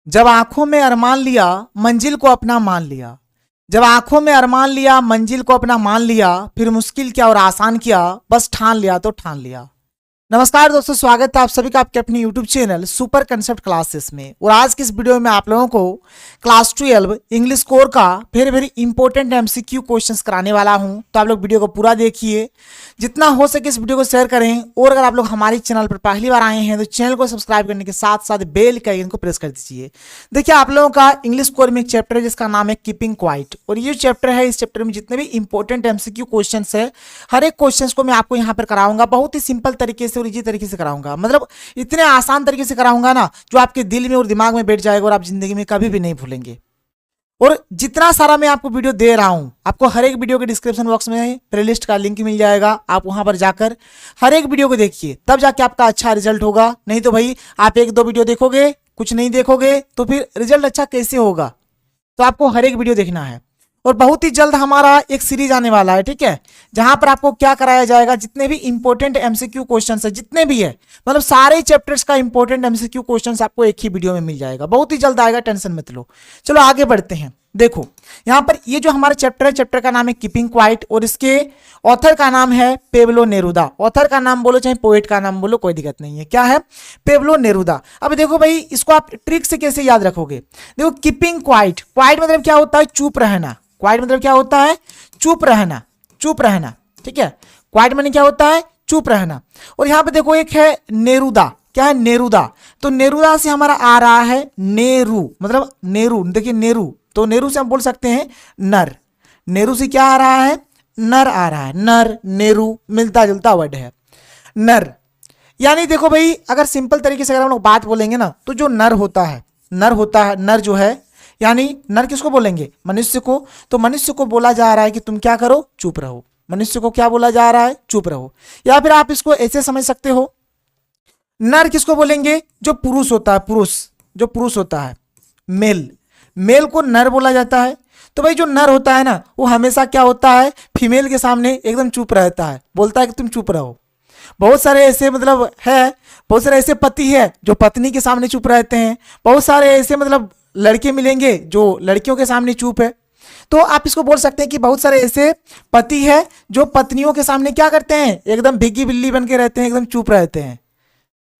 जब आंखों में अरमान लिया मंजिल को अपना मान लिया। जब आंखों में अरमान लिया मंजिल को अपना मान लिया, फिर मुश्किल क्या और आसान किया, बस ठान लिया तो ठान लिया। नमस्कार दोस्तों, स्वागत है आप सभी का आपके अपने YouTube channel super concept classes में। और आज की इस वीडियो में आप लोगों को क्लास 12 इंग्लिश कोर का वेरी इंपॉर्टेंट MCQ क्वेश्चंस कराने वाला हूं। तो आप लोग वीडियो को पूरा देखिए, जितना हो सके इस वीडियो को शेयर करें। और अगर आप लोग हमारे चैनल पर पहली बार आए हैं तो चैनल को सब्सक्राइब करने के साथ साथ बेल के आइकन को प्रेस कर दीजिए। देखिए, आप लोगों का इंग्लिश कोर में एक चैप्टर है जिसका नाम है कीपिंग क्वाइट। और ये चैप्टर है, इस चैप्टर में जितने भी इंपॉर्टेंट MCQ क्वेश्चन है, हर एक क्वेश्चन को मैं आपको यहाँ पर कराऊंगा बहुत ही सिंपल तरीके से और इजी तरीके से कराऊंगा। मतलब इतने आसान तरीके से कराऊंगा ना, जो आपके दिल में और दिमाग में बैठ जाएगा और आप जिंदगी में कभी भी नहीं भूलेंगे। और जितना सारा मैं आपको वीडियो दे रहा हूं, आपको हर एक वीडियो के डिस्क्रिप्शन बॉक्स में प्लेलिस्ट का लिंक मिल जाएगा। आप वहां पर जाकर हर एक वीडियो को देखिए, तब जाके आपका अच्छा रिजल्ट होगा। नहीं तो भाई आप एक दो वीडियो देखोगे, कुछ नहीं देखोगे, तो फिर रिजल्ट अच्छा कैसे होगा। तो आपको हर एक वीडियो देखना है। और बहुत ही जल्द हमारा एक सीरीज आने वाला है, ठीक है, जहां पर आपको क्या कराया जाएगा, जितने भी इंपॉर्टेंट MCQ क्वेश्चंस है, जितने भी है, मतलब सारे चैप्टर्स का इंपॉर्टेंट MCQ क्वेश्चंस आपको एक ही वीडियो में मिल जाएगा। बहुत ही जल्द आएगा, टेंशन मत लो। चलो आगे बढ़ते हैं। देखो यहां पर ये जो हमारा चैप्टर है, चैप्टर का नाम है कीपिंग क्वाइट और इसके ऑथर का नाम है पेब्लो नेरुदा। ऑथर का नाम बोलो चाहे पोएट का नाम बोलो, कोई दिक्कत नहीं है। क्या है? Pablo Neruda. अब देखो भाई, इसको आप ट्रिक से कैसे याद रखोगे। देखो, कीपिंग क्वाइट, क्वाइट मतलब क्या होता है? चुप रहना। क्वाइट मतलब क्या होता है? चुप रहना, चुप रहना, ठीक है। क्वाइट मतलब क्या होता है? चुप रहना। और यहां पे देखो एक है नेरुदा। क्या है? नेरुदा। तो नेरुदा से हमारा आ रहा है नेरू, मतलब नेरू। देखिए नेरू, तो नेरू से हम बोल सकते हैं नर। नेरू से क्या आ रहा है? नर आ रहा है। नर नेरू मिलता जुलता वर्ड है, नर। यानी देखो भाई, अगर सिंपल तरीके से अगर हम लोग बात बोलेंगे ना, तो जो नर होता है, नर होता है, नर जो है, यानी नर किसको बोलेंगे? मनुष्य को। तो मनुष्य को बोला जा रहा है कि तुम क्या करो? चुप रहो। मनुष्य को क्या बोला जा रहा है? चुप रहो। या फिर आप इसको ऐसे समझ सकते हो, नर किसको बोलेंगे? जो पुरुष होता है, पुरुष, जो पुरुष होता है, मेल। मेल को नर बोला जाता है। तो भाई जो नर होता है ना, वो हमेशा क्या होता है? फीमेल के सामने एकदम चुप रहता है, बोलता है कि तुम चुप रहो। बहुत सारे ऐसे मतलब है, बहुत सारे ऐसे पति है जो पत्नी के सामने चुप रहते हैं। बहुत सारे ऐसे मतलब लड़के मिलेंगे जो लड़कियों के सामने चुप है। तो आप इसको बोल सकते हैं कि बहुत सारे ऐसे पति है जो पत्नियों के सामने क्या करते हैं? एकदम भिग्गी बिल्ली बन के रहते हैं, एकदम चुप रहते हैं।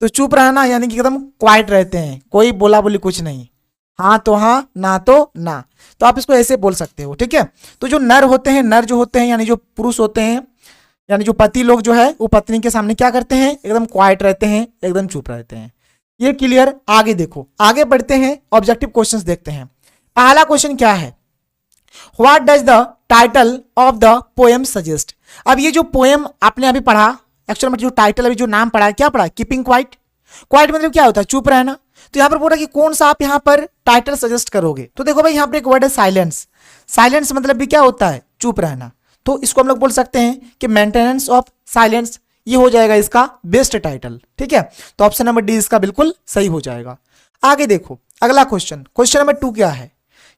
तो चुप रहना यानी कि एकदम क्वाइट रहते हैं, कोई बोला बोली कुछ नहीं, हाँ तो हाँ, ना तो ना। तो आप इसको ऐसे बोल सकते हो, ठीक है। तो जो नर होते हैं, नर जो होते हैं यानी जो पुरुष होते हैं, यानी जो पति लोग जो है, वो पत्नी के सामने क्या करते हैं? एकदम क्वाइट रहते हैं, एकदम चुप रहते हैं। ये क्लियर? आगे देखो, आगे बढ़ते हैं, ऑब्जेक्टिव क्वेश्चंस देखते हैं। पहला क्वेश्चन क्या है? What does the title of the poem suggest. अब ये जो पोएम आपने अभी पढ़ा, एक्चुअल में जो टाइटल अभी जो नाम पढ़ा, क्या पढ़ा? Keeping quiet. क्वाइट मतलब क्या होता है? चुप रहना। तो यहां पर बोला कि कौन सा आप यहां पर टाइटल सजेस्ट करोगे। तो देखो भाई, यहां पर एक वर्ड है साइलेंस। साइलेंस मतलब भी क्या होता है? चुप रहना। तो इसको हम लोग बोल सकते हैं कि मेंटेनेंस ऑफ साइलेंस। ये हो जाएगा इसका बेस्ट टाइटल, ठीक है। तो ऑप्शन नंबर डी इसका बिल्कुल सही हो जाएगा। आगे देखो अगला क्वेश्चन, क्वेश्चन नंबर 2 क्या है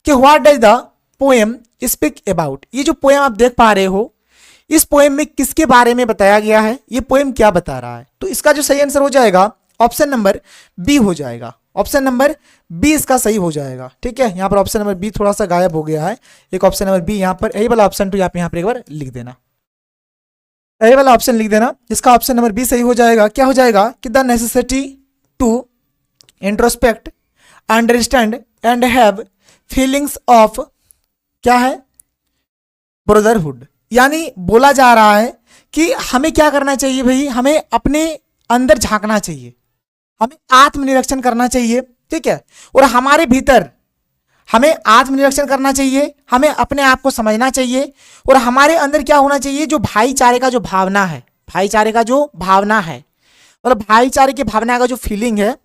कि what does the poem speak about. ये जो पोएम आप देख पा रहे हो, इस पोएम में किसके बारे में बताया गया है? ये पोएम क्या बता रहा है? तो इसका जो सही आंसर हो जाएगा ऑप्शन नंबर बी हो जाएगा। ऑप्शन नंबर बी इसका सही हो जाएगा, ठीक है। यहाँ पर ऑप्शन नंबर बी थोड़ा सा गायब हो गया है, एक ऑप्शन नंबर बी यहाँ पर, यही वाला ऑप्शन 2 आप यहाँ पर एक बार लिख देना, यही वाला ऑप्शन लिख देना। इसका ऑप्शन नंबर बी सही हो जाएगा। क्या हो जाएगा कि the necessity to introspect, understand and have feelings of, क्या है? ब्रदरहुड। यानी बोला जा रहा है कि हमें क्या करना चाहिए भाई? हमें अपने अंदर झांकना चाहिए, हमें आत्मनिरीक्षण करना चाहिए, ठीक है। और हमारे भीतर हमें आत्मनिरीक्षण करना चाहिए, हमें अपने आप को समझना चाहिए। और हमारे अंदर क्या होना चाहिए? जो भाईचारे का जो भावना है, भाईचारे का जो भावना है, मतलब भाईचारे की भावना का जो फीलिंग है,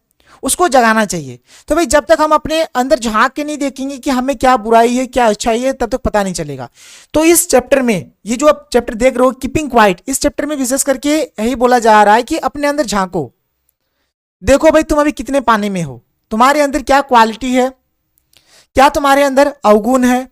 उसको जगाना चाहिए। तो भाई जब तक हम अपने अंदर झांक के नहीं देखेंगे कि हमें क्या बुराई है, क्या अच्छाई है, तब तक पता नहीं चलेगा। तो इस चैप्टर में, ये जो आप चैप्टर देख रहे हो कीपिंग क्वाइट, इस चैप्टर में विशेष करके यही बोला जा रहा है कि अपने अंदर झांको। देखो भाई, तुम अभी कितने पानी में हो, तुम्हारे अंदर क्या क्वालिटी है, क्या तुम्हारे अंदर अवगुण है,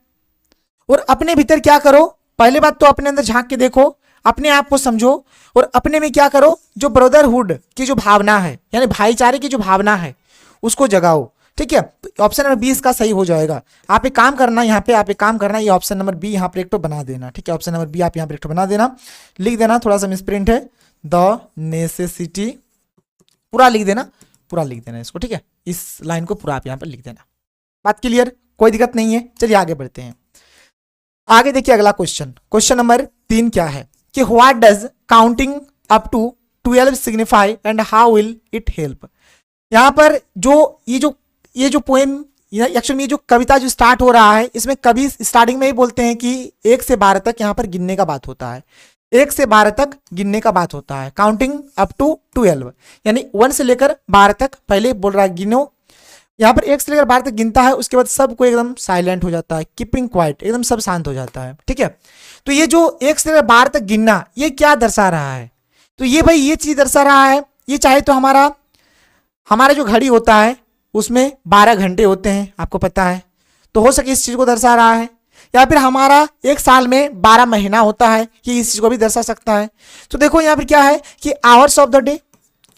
और अपने भीतर क्या करो। पहले बात तो अपने अंदर झांक के देखो, अपने आप को समझो, और अपने में क्या करो, जो ब्रदरहुड की जो भावना है, यानी भाईचारे की जो भावना है, उसको जगाओ, ठीक है, तो ऑप्शन नंबर बी इसका सही हो जाएगा। आप एक काम करना, यहाँ पे आप एक काम करना, ये ऑप्शन नंबर बी यहाँ पर एक तो बना देना। ठीक है, ऑप्शन नंबर बी आप यहाँ पर एक तो बना देना, लिख देना, थोड़ा सा मिसप्रिंट है, द नेसेसिटी, पूरा लिख देना, पूरा लिख देना इसको। ठीक है, इस लाइन को पूरा आप यहाँ पर लिख देना। बात क्लियर, कोई दिक्कत नहीं है। चलिए आगे बढ़ते हैं। आगे देखिए अगला क्वेश्चन, क्वेश्चन नंबर 3 क्या है कि what does counting up to 12 signify and how will it help. यहाँ पर ये जो पोएम, एक्चुअली ये जो कविता जो स्टार्ट हो रहा है, इसमें कभी स्टार्टिंग में ही बोलते हैं कि 1 से 12 तक यहाँ पर गिनने का बात होता है, 1 से 12 तक गिनने का बात होता है, काउंटिंग अप टू 12, यानी 1 से लेकर 12 तक पहले बोल रहा है गिनो। यहाँ पर 1 से लेकर 12 तक गिनता है, उसके बाद सबको एकदम साइलेंट हो जाता है, कीपिंग क्वाइट, एकदम सब शांत हो जाता है। ठीक है, तो ये जो 1 से लेकर 12 तक गिनना, ये क्या दर्शा रहा है, तो ये भाई ये चीज दर्शा रहा है, ये चाहे तो हमारा जो घड़ी होता है उसमें 12 घंटे होते हैं, आपको पता है, तो हो सके इस चीज को दर्शा रहा है, या फिर हमारा एक साल में 12 महीना होता है, ये इस चीज को भी दर्शा सकता है। तो देखो यहाँ पर क्या है कि आवर्स ऑफ द डे,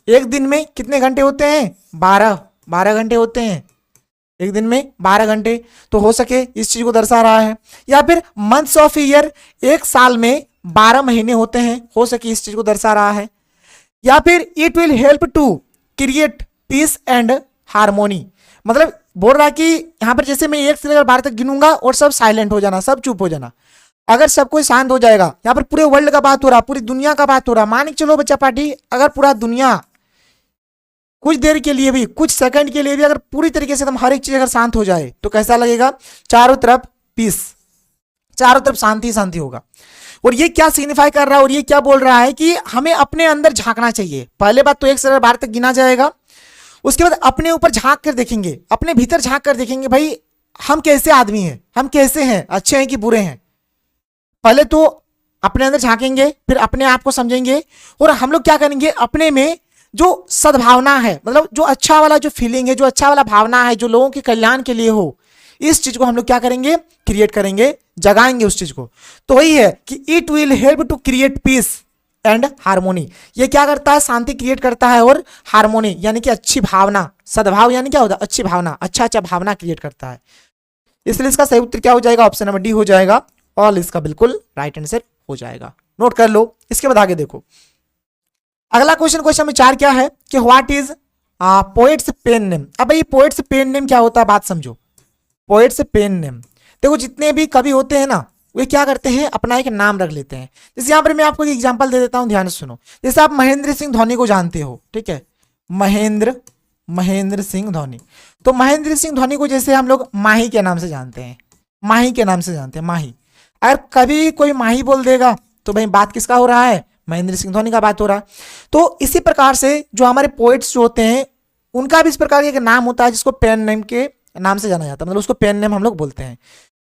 एक दिन में कितने घंटे होते हैं, 12 घंटे होते हैं, एक दिन में 12 घंटे, तो हो सके इस चीज को दर्शा रहा है। या फिर मंथ्स ऑफ ईयर, एक साल में 12 महीने होते हैं, हो सके इस चीज को दर्शा रहा है। या फिर it will help to create peace and harmony, मतलब बोल रहा है कि यहाँ पर जैसे मैं 1 से लेकर 12 तक गिनूंगा और सब साइलेंट हो जाना, सब चुप हो जाना, अगर सब कोई शांत हो जाएगा, यहाँ पर पूरे वर्ल्ड का बात हो रहा, पूरी दुनिया का बात हो रहा, मान के चलो बच्चा पार्टी, अगर पूरा दुनिया कुछ देर के लिए भी, कुछ सेकंड के लिए भी अगर पूरी तरीके से एकदम हर एक चीज अगर शांत हो जाए तो कैसा लगेगा, चारों तरफ पीस, चारों तरफ शांति शांति होगा। और ये क्या सिग्निफाई कर रहा है और ये क्या बोल रहा है कि हमें अपने अंदर झांकना चाहिए। पहले बात तो 1 से 12 तक गिना जाएगा, उसके बाद अपने ऊपर झांक कर देखेंगे, अपने भीतर झांक कर देखेंगे भाई हम कैसे आदमी हैं, हम कैसे हैं, अच्छे हैं कि बुरे हैं। पहले तो अपने अंदर झांकेंगे, फिर अपने आप को समझेंगे, और हम लोग क्या करेंगे, अपने में जो सद्भावना है, मतलब जो अच्छा वाला जो फीलिंग है, जो अच्छा वाला भावना है, जो लोगों के कल्याण के लिए हो, इस चीज को हम लोग क्या करेंगे, क्रिएट करेंगे, जगाएंगे उस चीज को। तो वही है कि it will help to create peace and harmony, ये क्या करता है, शांति क्रिएट करता है, और हार्मोनी यानी कि अच्छी भावना, सद्भाव यानी क्या होता है, अच्छी भावना, अच्छा भावना क्रिएट करता है। इसलिए इसका सही उत्तर क्या हो जाएगा, ऑप्शन नंबर डी हो जाएगा, और इसका बिल्कुल राइट आंसर हो जाएगा। नोट कर लो। इसके बाद आगे देखो अगला क्वेश्चन, क्वेश्चन नंबर 4 क्या है कि what is poets pen name. अब ये पोएट्स पेन नेम क्या होता है, बात समझो। पोएट्स पेन नेम, देखो जितने भी कवि होते हैं ना, वे क्या करते हैं, अपना एक नाम रख लेते हैं। जैसे यहाँ पर मैं आपको एक एग्जांपल दे देता हूँ, ध्यान से सुनो। जैसे आप महेंद्र सिंह धोनी को जानते हो, ठीक है, महेंद्र सिंह धोनी, तो महेंद्र सिंह धोनी को जैसे हम लोग माही के नाम से जानते हैं, माही के नाम से जानते हैं, माही। अगर कभी कोई माही बोल देगा तो भाई बात किसका हो रहा है, महेंद्र सिंह धोनी का बात हो रहा है। तो इसी प्रकार से जो हमारे पोएट्स जो होते हैं, उनका भी इस प्रकार का एक नाम होता है जिसको पेन नेम के नाम से जाना जाता है, मतलब उसको पेन नेम हम लोग बोलते हैं।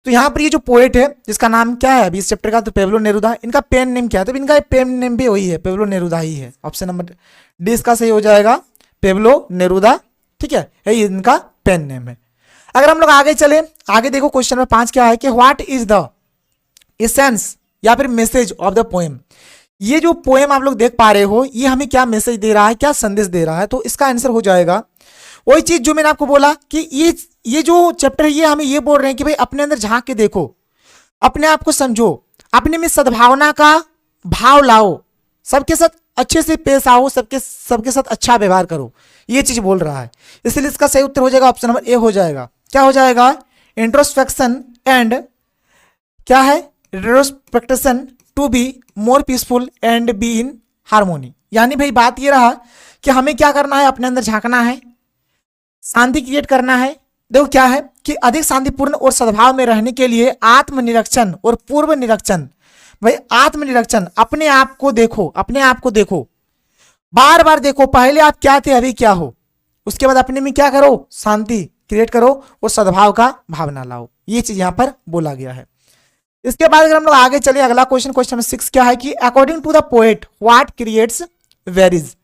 तो यहाँ पर ये जो पोएट है जिसका नाम क्या है अभी इस चैप्टर का, तो पेब्लो नेरुदा, इनका पेन नेम क्या है, तो इनका पेन नेम भी वही है, पेब्लो नेरुदा ही है। ऑप्शन नंबर डी इसका सही हो जाएगा, पेब्लो नेरुदा, ठीक है, यही इनका पेन नेम है। अगर हम लोग आगे चले, आगे देखो क्वेश्चन नंबर 5 क्या है कि व्हाट इज द एसेंस या फिर मैसेज ऑफ द पोएम। ये जो पोएम आप लोग देख पा रहे हो, ये हमें क्या मैसेज दे रहा है, क्या संदेश दे रहा है, तो इसका आंसर हो जाएगा वही चीज जो मैंने आपको बोला कि ये जो चैप्टर है, ये हमें ये बोल रहे हैं कि भाई अपने अंदर झांक के देखो, अपने आप को समझो, अपने में सद्भावना का भाव लाओ, सबके साथ अच्छे से पेश आओ, सबके साथ अच्छा व्यवहार करो, ये चीज बोल रहा है। इसलिए इसका सही उत्तर हो जाएगा ऑप्शन नंबर ए हो जाएगा। क्या हो जाएगा, इंट्रोस्पेक्शन एंड क्या है, retrospection to be more peaceful and be in harmony. यानी भाई बात ये रहा कि हमें क्या करना है, अपने अंदर झांकना है, शांति क्रिएट करना है। देखो क्या है कि अधिक शांतिपूर्ण और सद्भाव में रहने के लिए आत्मनिरीक्षण और पूर्व निरीक्षण। भाई आत्मनिरीक्षण, अपने आप को देखो, अपने आप को देखो, बार बार देखो, पहले आप क्या थे अभी क्या हो, उसके बाद अपने में क्या करो, शांति क्रिएट करो और सद्भाव का भावना लाओ। ये चीज यहां पर बोला गया है। इसके बाद अगर हम लोग आगे चले, अगला क्वेश्चन, क्वेश्चन नंबर 6 क्या है कि according to the poet what creates varies.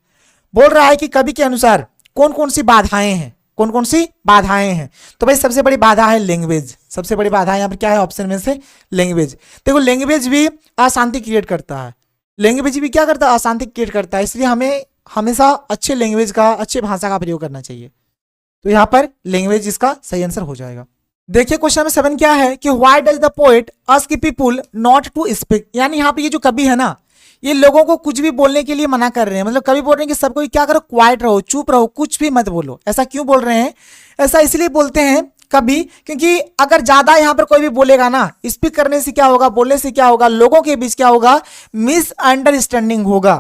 बोल रहा है कि कवि के अनुसार कौन कौन सी बाधाएं हैं, कौन कौन सी बाधाएं हैं। तो भाई सबसे बड़ी बाधा है लैंग्वेज, सबसे बड़ी बाधा यहाँ पर क्या है, ऑप्शन में से लैंग्वेज। देखो लैंग्वेज भी अशांति क्रिएट करता है, लैंग्वेज भी क्या करता है, अशांति क्रिएट करता है। इसलिए हमें हमेशा अच्छे लैंग्वेज का, अच्छे भाषा का प्रयोग करना चाहिए। तो यहाँ पर लैंग्वेज इसका सही आंसर हो जाएगा। देखिए क्वेश्चन नंबर 7 क्या है कि why does the poet ask people not to speak. यानी यहाँ पे ये जो कवि है ना, ये लोगों को कुछ भी बोलने के लिए मना कर रहे हैं। मतलब कवि बोल रहे हैं कि सबको क्या करो, क्वाइट रहो, चुप रहो, कुछ भी मत बोलो। ऐसा क्यों बोल रहे हैं? ऐसा इसलिए बोलते हैं कभी, क्योंकि अगर ज्यादा यहाँ पर कोई भी बोलेगा ना, स्पीक करने से क्या होगा, बोलने से क्या होगा, लोगों के बीच क्या होगा, मिसअंडरस्टैंडिंग होगा।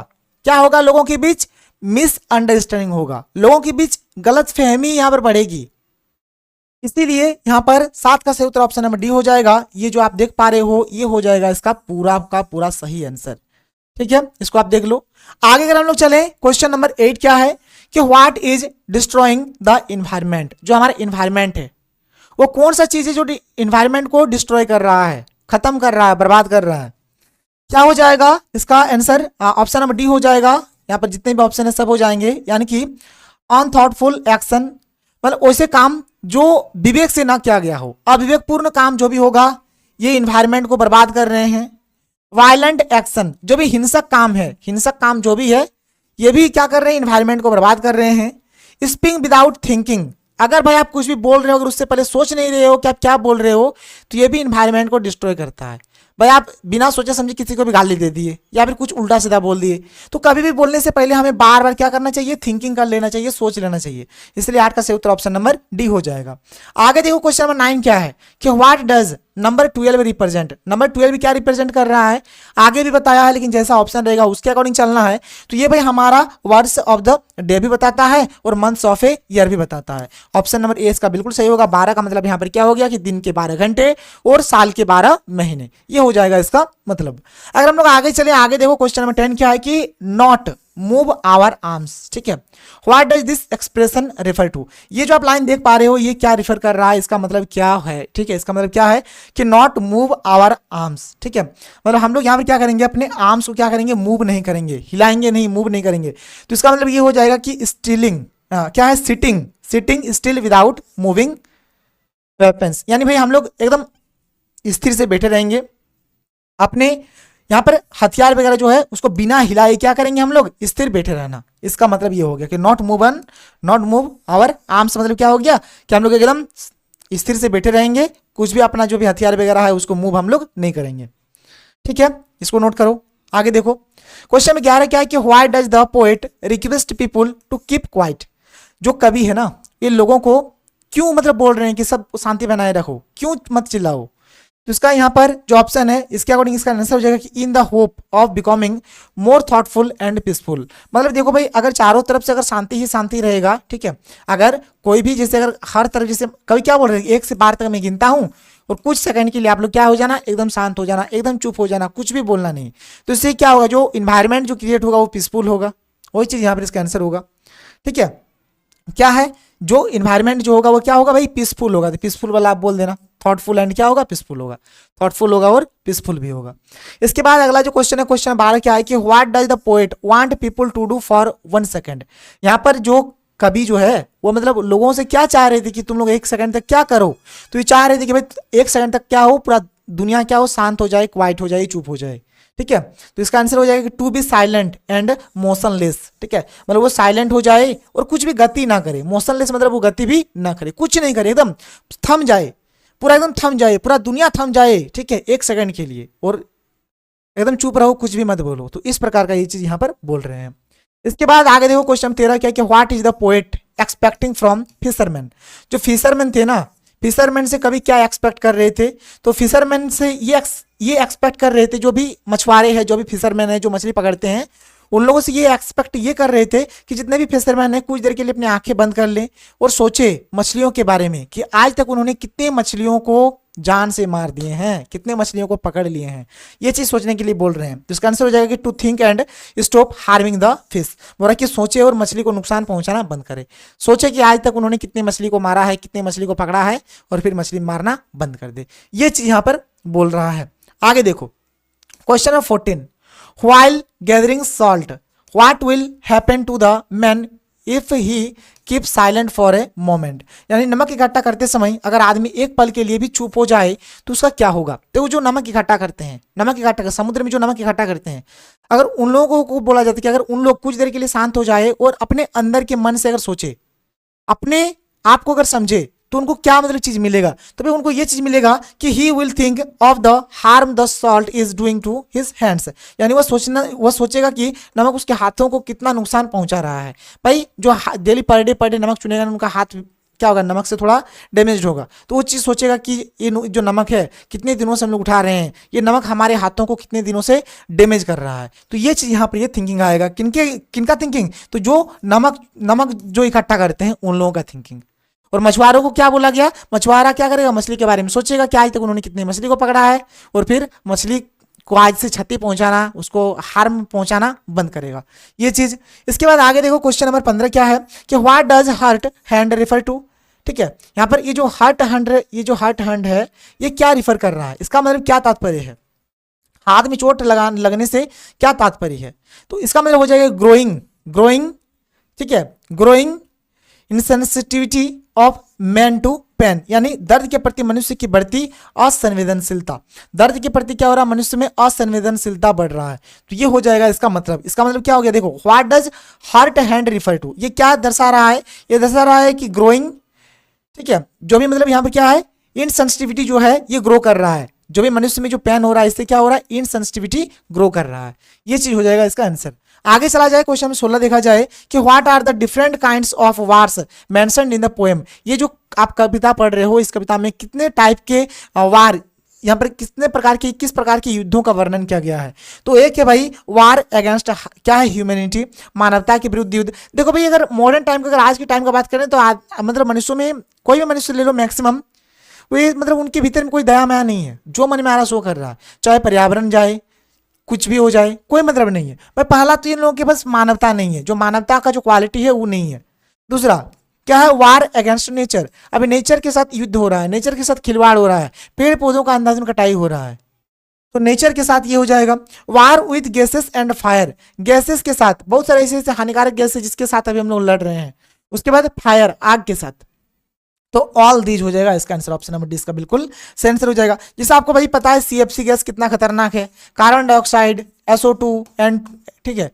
क्या होगा? लोगों के बीच मिसअंडरस्टैंडिंग होगा, लोगों के बीच गलत फहमी यहाँ पर बढ़ेगी। इसीलिए यहाँ पर 7 का सही उत्तर ऑप्शन नंबर डी हो जाएगा। ये जो आप देख पा रहे हो ये हो जाएगा इसका पूरा का पूरा सही आंसर। ठीक है, इसको आप देख लो। आगे अगर हम लोग चले, क्वेश्चन नंबर 8 क्या है कि what is destroying the environment. जो हमारा इन्वायरमेंट है वो कौन सा चीज है जो इन्वायरमेंट को डिस्ट्रॉय कर रहा है, खत्म कर रहा है, बर्बाद कर रहा है? क्या हो जाएगा इसका आंसर? ऑप्शन नंबर डी हो जाएगा। यहाँ पर जितने भी ऑप्शन है सब हो जाएंगे, यानी कि अनथॉटफुल एक्शन, मतलब वैसे काम जो विवेक से ना किया गया हो, अविवेकपूर्ण काम जो भी होगा ये इन्वायरमेंट को बर्बाद कर रहे हैं। वायलेंट एक्शन, जो भी हिंसक काम है, हिंसक काम जो भी है ये भी क्या कर रहे हैं, इन्वायरमेंट को बर्बाद कर रहे हैं। स्पीकिंग विदाउट थिंकिंग, अगर भाई आप कुछ भी बोल रहे हो अगर उससे पहले सोच नहीं रहे हो कि आप क्या बोल रहे हो, तो ये भी इन्वायरमेंट को डिस्ट्रॉय करता है। भाई आप बिना सोचे समझे किसी को भी गाली दे दिए या फिर कुछ उल्टा सीधा बोल दिए, तो कभी भी बोलने से पहले हमें बार बार क्या करना चाहिए, थिंकिंग कर लेना चाहिए, सोच लेना चाहिए। इसलिए 8 का सही उत्तर ऑप्शन नंबर डी हो जाएगा। आगे देखो क्वेश्चन नंबर 9 क्या है कि what does number 12 represent. Number 12 क्या रिप्रेजेंट कर रहा है आगे भी बताया है, लेकिन जैसा ऑप्शन रहेगा उसके अकॉर्डिंग चलना है। तो ये भाई हमारा वर्ड्स ऑफ द डे भी बताता है और मंथ्स ऑफ ए ईयर भी बताता है। ऑप्शन नंबर ए इसका बिल्कुल सही होगा। 12 का मतलब यहाँ पर क्या हो गया कि दिन के 12 घंटे और साल के 12 महीने, ये हो जाएगा इसका मतलब। अगर हम लोग आगे चले, आगे देखो क्वेश्चन नंबर 10 क्या है कि नॉट मूव आवर आर्म्स। ठीक है, what does this expression refer to. ये जो आप लाइन देख पा रहे हो ये क्या रिफर कर रहा है, इसका मतलब क्या है? ठीक है, इसका मतलब क्या है कि नॉट मूव आवर आर्म्स। ठीक है, मतलब हम लोग यहाँ पर क्या करेंगे, अपने आर्म्स को क्या करेंगे, मूव नहीं करेंगे, हिलाएंगे नहीं, मूव नहीं करेंगे। तो इसका मतलब ये हो जाएगा कि स्टिलिंग क्या है, sitting, sitting still without moving weapons. यानी भाई हम लोग एकदम स्थिर से बैठे रहेंगे, अपने यहाँ पर हथियार वगैरह जो है उसको बिना हिलाए क्या करेंगे, हम लोग स्थिर बैठे रहना। इसका मतलब ये हो गया कि नॉट मूव आवर आर्म्स, मतलब क्या हो गया कि हम लोग एकदम स्थिर से बैठे रहेंगे, कुछ भी अपना जो भी हथियार वगैरह है उसको मूव हम लोग नहीं करेंगे। ठीक है, इसको नोट करो। आगे देखो क्वेश्चन में 11 क्या है कि why does the poet request people to keep quiet. जो कवि है ना ये लोगों को क्यों मतलब बोल रहे हैं कि सब शांति बनाए रखो, क्यों मत चिल्लाओ। तो इसका यहाँ पर जो ऑप्शन है इसके अकॉर्डिंग इसका आंसर हो जाएगा कि in the hope of becoming more thoughtful and peaceful. मतलब देखो भाई अगर चारों तरफ से अगर शांति ही शांति रहेगा, ठीक है, अगर कोई भी जैसे अगर हर तरफ जैसे कभी क्या बोल रहे हैं 1 से 12 तक मैं गिनता हूँ और कुछ सेकंड के लिए आप लोग क्या हो जाना, एकदम शांत हो जाना, एकदम चुप हो जाना, कुछ भी बोलना नहीं। तो इससे क्या होगा, जो इन्वायरमेंट जो क्रिएट होगा वो पीसफुल होगा। वही चीज़ यहाँ पर इसका आंसर होगा। ठीक है, क्या है, जो इन्वायरमेंट जो होगा वो क्या होगा भाई, पीसफुल होगा। तो पीसफुल वाला आप बोल देना, थॉटफुल एंड क्या होगा, पीसफुल होगा। थॉटफुल होगा और पीसफुल भी होगा। इसके बाद अगला जो क्वेश्चन है, क्वेश्चन 12 क्या है कि what does the poet want people to do for 1 second. यहाँ पर जो कवि जो है वो मतलब लोगों से क्या चाह रहे थे कि तुम लोग 1 सेकंड तक क्या करो। तो ये चाह रहे थे कि भाई 1 सेकंड तक क्या हो, पूरा दुनिया क्या हो, शांत हो जाए, क्वाइट हो जाए, चुप हो जाए। ठीक है, तो इसका आंसर हो जाएगा कि to be silent and motionless. ठीक है, मतलब वो साइलेंट हो जाए और कुछ भी गति ना करे। मोशनलेस मतलब वो गति भी ना करे, कुछ नहीं करे, एकदम थम जाए, पूरा एकदम थम जाए, पूरा दुनिया थम जाए। ठीक है, 1 सेकंड के लिए, और एकदम चुप रहो, कुछ भी मत बोलो। तो इस प्रकार का ये चीज यहाँ पर बोल रहे हैं। इसके बाद आगे देखो क्वेश्चन 13 क्या है कि what is the poet expecting from fisherman. जो फिशरमैन थे ना, फिशरमैन से कभी क्या एक्सपेक्ट कर रहे थे, तो फिशरमैन से ये एक्सपेक्ट कर रहे थे, जो भी मछुआरे हैं, जो भी फिशरमैन है, जो मछली पकड़ते हैं, उन लोगों से ये एक्सपेक्ट ये कर रहे थे कि जितने भी फिशरमैन हैं कुछ देर के लिए अपनी आंखें बंद कर लें और सोचे मछलियों के बारे में कि आज तक उन्होंने कितने मछलियों को जान से मार दिए हैं, कितने मछलियों को पकड़ लिए हैं। ये चीज सोचने के लिए बोल रहे हैं। तो इसका आंसर हो जाएगा कि to think and stop harming the fish. बोला कि सोचे और मछली को नुकसान पहुंचाना बंद करे। सोचे कि आज तक उन्होंने कितने मछली को मारा है, कितने मछली को पकड़ा है, और फिर मछली मारना बंद कर दे। ये चीज यहाँ पर बोल रहा है। आगे देखो question number 14, while gathering salt what will happen to the man if he keep silent for a moment. यानी नमक इकट्ठा करते समय अगर आदमी एक पल के लिए भी चुप हो जाए तो उसका क्या होगा। तो जो नमक इकट्ठा करते हैं, नमक इकट्ठा कर समुद्र में जो नमक इकट्ठा करते हैं, अगर उन लोगों को बोला जाता है कि अगर उन लोग कुछ देर के लिए शांत हो जाए और अपने अंदर के मन से अगर सोचे, अपने आपको अगर समझे तो उनको क्या मतलब चीज मिलेगा, तो भाई उनको ये चीज मिलेगा कि he will think of the harm the salt is doing to his hands, यानी वह सोचेगा कि नमक उसके हाथों को कितना नुकसान पहुंचा रहा है। भाई जो डेली पर डे नमक चुनेगा उनका हाथ क्या होगा, नमक से थोड़ा डैमेज होगा, तो वो चीज़ सोचेगा कि ये जो नमक है कितने दिनों से हम लोग उठा रहे हैं, ये नमक हमारे हाथों को कितने दिनों से डैमेज कर रहा है। तो ये चीज़ यहाँ पर ये थिंकिंग आएगा, किनका थिंकिंग, तो जो नमक जो इकट्ठा करते हैं उन लोगों का थिंकिंग। और मछुआरों को क्या बोला गया, मछुआरा क्या करेगा, मछली के बारे में सोचेगा कि आज तक उन्होंने कितनी मछली को पकड़ा है, और फिर मछली को आज से क्षति पहुंचाना, उसको हार्म पहुंचाना बंद करेगा, ये चीज। इसके बाद आगे देखो क्वेश्चन नंबर 15 क्या है कि what does hurt hand refer to. ठीक है, यहाँ पर ये जो हर्ट हैंड है ये क्या रिफर कर रहा है, इसका मतलब क्या तात्पर्य है, हाथ में चोट लगने से क्या तात्पर्य है, तो इसका मतलब हो जाएगा ग्रोइंग, ठीक है, growing insensitivity of man to pain, यानी दर्द के प्रति मनुष्य की बढ़ती असंवेदनशीलता, दर्द के प्रति क्या हो रहा है, मनुष्य में असंवेदनशीलता बढ़ रहा है, तो ये हो जाएगा इसका मतलब। इसका मतलब क्या हो गया, देखो what does hurt hand refer to, ये क्या दर्शा रहा है, ये दर्शा रहा है कि ग्रोइंग, ठीक है, जो भी मतलब यहाँ पर क्या है, इनसेंसिटिविटी जो है ये ग्रो कर रहा है, जो भी मनुष्य में जो पेन हो रहा है इससे क्या हो रहा है, इनसेंसिटिविटी ग्रो कर रहा है, ये चीज हो जाएगा इसका आंसर। आगे चला जाए क्वेश्चन में 16 देखा जाए कि what are the different kinds of wars mentioned in the poem. ये जो आप कविता पढ़ रहे हो, इस कविता में कितने टाइप के वार, यहाँ पर कितने प्रकार के, किस प्रकार के युद्धों का वर्णन किया गया है, तो एक है भाई वार अगेंस्ट क्या है, ह्यूमैनिटी, मानवता के विरुद्ध युद्ध। देखो भाई अगर मॉडर्न टाइम का, अगर आज के टाइम का बात करें तो मतलब मनुष्यों में कोई भी मनुष्य ले लो मैक्सिमम, वो मतलब उनके भीतर में कोई दया माया नहीं है, जो मन में आ रहा सो कर रहा है, चाहे पर्यावरण जाए कुछ भी हो जाए कोई मतलब नहीं है। भाई पहला तो इन लोगों के पास मानवता नहीं है, जो मानवता का जो क्वालिटी है वो नहीं है। दूसरा क्या है, वार अगेंस्ट नेचर, अभी नेचर के साथ युद्ध हो रहा है, नेचर के साथ खिलवाड़ हो रहा है, पेड़ पौधों का अंदाजन कटाई हो रहा है, तो नेचर के साथ ये हो जाएगा। War with gases and fire, gases के साथ, बहुत सारे ऐसे हानिकारक गैस है जिसके साथ अभी हम लोग लड़ रहे हैं। उसके बाद फायर, आग के साथ, तो ऑल दीज हो जाएगा इसका आंसर, ऑप्शन नंबर डी इसका बिल्कुल सही आंसर हो जाएगा। जैसे आपको भाई पता है CFC गैस कितना खतरनाक है, कार्बन डाइऑक्साइड, SO2 एंड, ठीक है,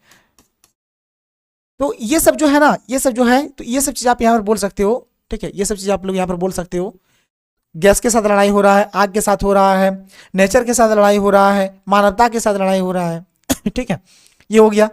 तो ये सब जो है ना, ये सब जो है, तो ये सब चीज आप यहाँ पर बोल सकते हो, ठीक है, ये सब चीज आप लोग यहाँ पर बोल सकते हो। गैस के साथ लड़ाई हो रहा है, आग के साथ हो रहा है, नेचर के साथ लड़ाई हो रहा है, मानवता के साथ लड़ाई हो रहा है ठीक है, ये हो गया।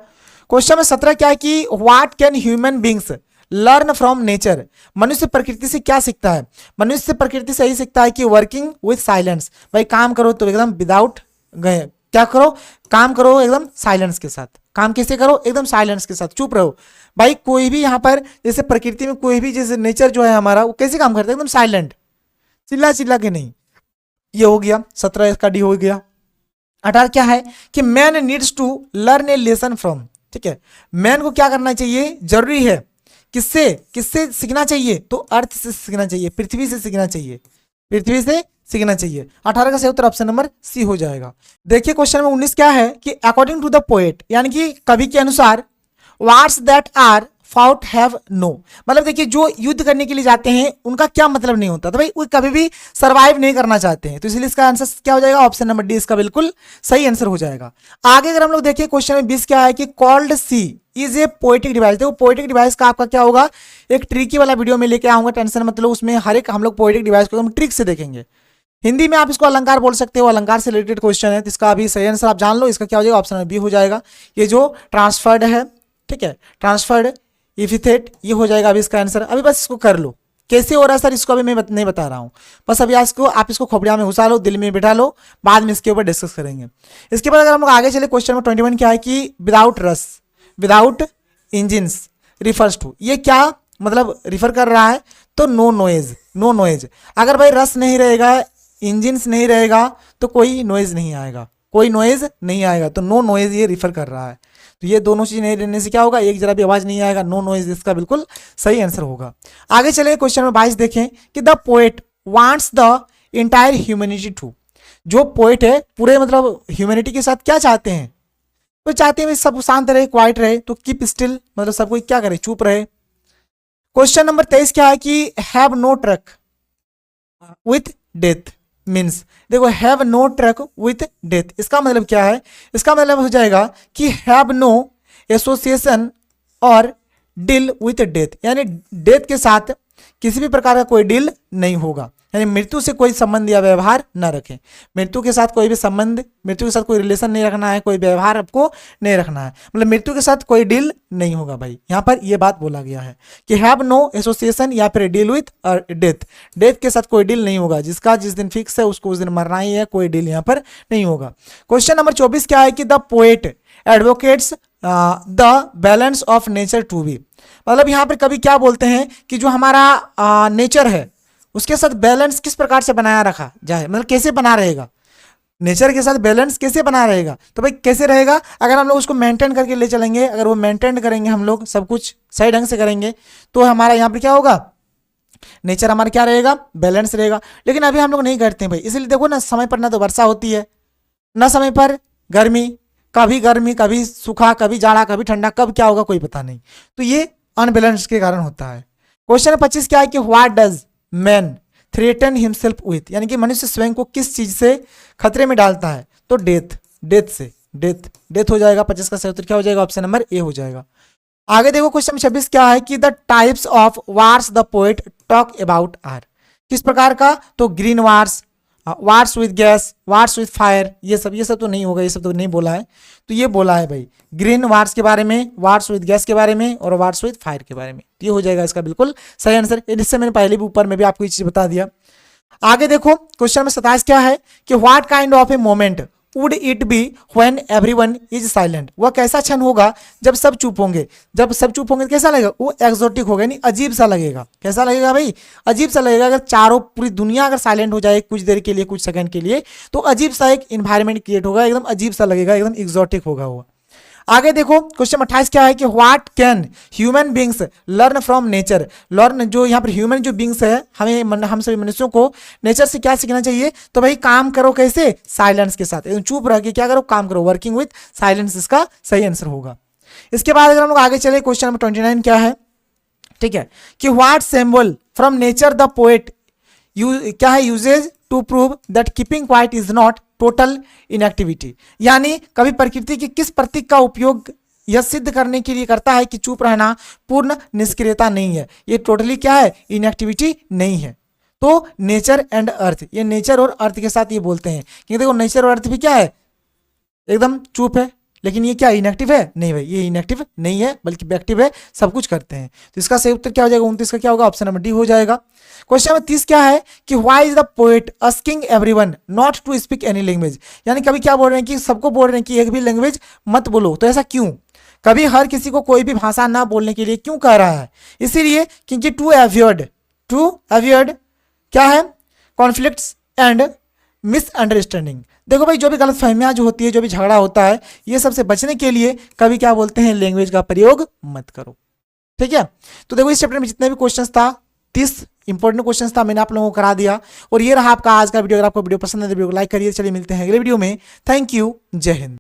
क्वेश्चन में 17 क्या है कि what can human beings learn from nature, मनुष्य प्रकृति से क्या सीखता है, मनुष्य प्रकृति से यही सीखता है कि वर्किंग विथ साइलेंस, भाई काम करो तो एकदम विदाउट गए, क्या करो, काम करो एकदम साइलेंस के साथ, काम कैसे करो, एकदम साइलेंस के साथ, चुप रहो। भाई कोई भी यहाँ पर जैसे प्रकृति में कोई भी जैसे नेचर जो है हमारा, वो कैसे काम करता है, एकदम साइलेंट, चिल्ला के नहीं, ये हो गया 17 इसका डी हो गया। 18 क्या है कि man needs to learn a lesson from, ठीक है, मैन को क्या करना चाहिए, जरूरी है, किससे सीखना चाहिए, तो अर्थ से सीखना चाहिए, पृथ्वी से सीखना चाहिए, पृथ्वी से सीखना चाहिए। 18 का सही उत्तर ऑप्शन नंबर सी हो जाएगा। देखिए क्वेश्चन नंबर 19 क्या है कि अकॉर्डिंग टू द पोएट, यानी कि कवि के अनुसार, wars that are fought have no, मतलब देखिए जो युद्ध करने के लिए जाते हैं उनका क्या मतलब नहीं होता, तो भाई वो कभी भी सरवाइव नहीं करना चाहते हैं, तो इसलिए इसका आंसर क्या हो जाएगा, ऑप्शन नंबर डी इसका बिल्कुल सही आंसर हो जाएगा। आगे अगर हम लोग देखें क्वेश्चन में 20 क्या है कि cold sea is a poetic device, देखो पोएटिक डिवाइस का आपका क्या होगा, एक ट्रिकी वाला वीडियो में लेके आऊंगा, टेंशन मतलब उसमें हर एक हम लोग पोएटिक डिवाइस को हम ट्रिक से देखेंगे। हिंदी में आप इसको अलंकार बोल सकते हो, अलंकार से रिलेटेड क्वेश्चन है, तो इसका अभी सही आंसर आप जान लो, इसका क्या हो जाएगा, ऑप्शन नंबर बी हो जाएगा। ये जो ट्रांसफर्ड है, ठीक है, ट्रांसफर्ड इफिथेट, ये हो जाएगा अभी इसका आंसर। अभी बस इसको कर लो, कैसे हो रहा है सर इसको अभी मैं नहीं बता रहा हूँ, बस अभी आप इसको खोपड़िया में घुसा लो, दिल में बिठा लो, बाद में इसके ऊपर डिस्कस करेंगे। इसके बाद अगर हम लोग आगे चले क्वेश्चन नंबर 21 क्या है कि विदाउट रस विदाउट इंजिन्स रिफर्स टू, ये क्या मतलब रिफर कर रहा है, तो नो नॉइज, अगर भाई रस नहीं रहेगा, इंजिन्स नहीं रहेगा, तो कोई नॉइज नहीं आएगा, कोई नॉइज नहीं आएगा, तो नो नॉइज ये रिफर कर रहा है। तो ये दोनों चीज नहीं रहने से क्या होगा, एक जरा भी आवाज नहीं आएगा, नो नॉइज इसका बिल्कुल सही आंसर होगा। आगे चले क्वेश्चन नंबर 22 देखें कि the poet wants the entire humanity to, जो पोएट है पूरे मतलब ह्यूमैनिटी के साथ क्या चाहते हैं, तो चाहते हैं सब शांत रहे, क्वाइट रहे, तो कीप स्टिल मतलब सब कोई क्या करे, चुप रहे। क्वेश्चन नंबर 23 क्या है कि have no truck with death means, देखो have no truck with death, इसका मतलब क्या है, इसका मतलब हो जाएगा कि हैव नो एसोसिएशन और डील विथ डेथ, यानी डेथ के साथ किसी भी प्रकार का कोई डील नहीं होगा, यानी मृत्यु से कोई संबंध या व्यवहार न रखें। मृत्यु के साथ कोई भी संबंध, मृत्यु के साथ कोई रिलेशन नहीं रखना है, कोई व्यवहार आपको नहीं रखना है, मतलब मृत्यु के साथ कोई डील नहीं होगा भाई। यहाँ पर ये बात बोला गया है कि हैव नो एसोसिएशन या फिर डील विथ डेथ, डेथ के साथ कोई डील नहीं होगा, जिसका जिस दिन फिक्स है उसको उस दिन मरना ही है, कोई डील यहाँ पर नहीं होगा। क्वेश्चन नंबर 24 क्या है कि the poet advocates the balance of nature to be, मतलब यहाँ पर कभी क्या बोलते हैं कि जो हमारा नेचर है उसके साथ बैलेंस किस प्रकार से बनाया रखा जाए, मतलब कैसे बना रहेगा, नेचर के साथ बैलेंस कैसे बना रहेगा। तो भाई कैसे रहेगा, अगर हम लोग उसको मेंटेन करके ले चलेंगे, अगर वो मेंटेन करेंगे, हम लोग सब कुछ सही ढंग से करेंगे, तो हमारा यहाँ पर क्या होगा, नेचर हमारा क्या रहेगा, बैलेंस रहेगा। लेकिन अभी हम लोग नहीं करते हैं भाई, इसलिए देखो ना, समय पर ना तो वर्षा होती है, ना समय पर गर्मी, कभी सूखा, कभी जाड़ा, कभी ठंडा, कब क्या होगा कोई पता नहीं। तो ये अनबैलेंस के कारण होता है। क्वेश्चन 25 क्या है कि what does man threaten himself with, यानी कि मनुष्य स्वयं को किस चीज से खतरे में डालता है, तो डेथ से, डेथ हो जाएगा। 25 का सही उत्तर क्या हो जाएगा, ऑप्शन नंबर ए हो जाएगा। आगे देखो क्वेश्चन 26 क्या है कि the types of wars the poet talk about are, किस प्रकार का, तो green wars, wars with gas, wars with fire, ये सब तो नहीं होगा, ये सब तो नहीं बोला है। तो ये बोला है भाई ग्रीन वार्स के बारे में, वार्स विद गैस के बारे में और वार्स विद फायर के बारे में। ये हो जाएगा इसका बिल्कुल सही आंसर। इससे मैंने पहले भी ऊपर में भी आपको ये चीज बता दिया। आगे देखो क्वेश्चन में 27 क्या है कि what kind of a moment would it be when everyone is silent, वह कैसा क्षण होगा जब सब चुप होंगे। जब सब चुप होंगे तो कैसा लगेगा, वो एक्सोटिक होगा, यानी अजीब सा लगेगा। कैसा लगेगा भाई, अजीब सा लगेगा। अगर चारों पूरी दुनिया अगर साइलेंट हो जाए कुछ देर के लिए, कुछ सेकंड के लिए, तो अजीब सा एक इन्वायरमेंट क्रिएट होगा, एकदम अजीब सा लगेगा, एकदम एक्सोटिक होगा वो। आगे देखो क्वेश्चन 28 क्या है कि what can human beings learn from nature, learn जो यहाँ पर ह्यूमन जो बींग्स है, हम सभी मनुष्यों को नेचर से क्या सीखना चाहिए, तो भाई काम करो कैसे, साइलेंस के साथ, चुप रह के क्या करो, काम करो, वर्किंग विथ साइलेंस इसका सही आंसर होगा। इसके बाद अगर हम लोग आगे चले, क्वेश्चन नंबर 29 क्या है, ठीक है, कि what symbol from nature the poet क्या है uses to prove that keeping quiet is not total inactivity, यानी कभी प्रकृति की किस प्रतीक का उपयोग यह सिद्ध करने के लिए करता है कि चुप रहना पूर्ण निष्क्रियता नहीं है, ये टोटली क्या है, इनएक्टिविटी नहीं है। तो नेचर एंड अर्थ, ये नेचर और अर्थ के साथ ये बोलते हैं, क्योंकि देखो नेचर और अर्थ भी क्या है, एकदम चुप है, लेकिन ये क्या इनएक्टिव है, नहीं भाई ये इनएक्टिव नहीं है, बल्कि एक्टिव है, सब कुछ करते हैं। तो इसका सही उत्तर क्या हो जाएगा, 29 का क्या होगा, ऑप्शन नंबर डी हो जाएगा। क्वेश्चन नंबर 30 क्या है कि why is the poet asking everyone not to speak any language, यानी कभी क्या बोल रहे हैं कि सबको बोल रहे हैं कि एक भी लैंग्वेज मत बोलो, तो ऐसा क्यों, कभी हर किसी को कोई भी भाषा ना बोलने के लिए क्यों कह रहा है, इसीलिए क्योंकि टू अवॉइड क्या है, कॉन्फ्लिक्ट्स एंड मिसअंडरस्टैंडिंग। देखो भाई जो भी गलतफहमियां जो होती है, जो भी झगड़ा होता है, ये सबसे बचने के लिए कभी क्या बोलते हैं, लैंग्वेज का प्रयोग मत करो, ठीक है। तो देखो इस चैप्टर में जितने भी क्वेश्चंस था, 30 इंपॉर्टेंट क्वेश्चंस था, मैंने आप लोगों को करा दिया। और ये रहा आपका आज का वीडियो। अगर आपको वीडियो पसंद है तो वीडियो को लाइक करिए। चलिए मिलते हैं अगले वीडियो में। थैंक यू, जय हिंद।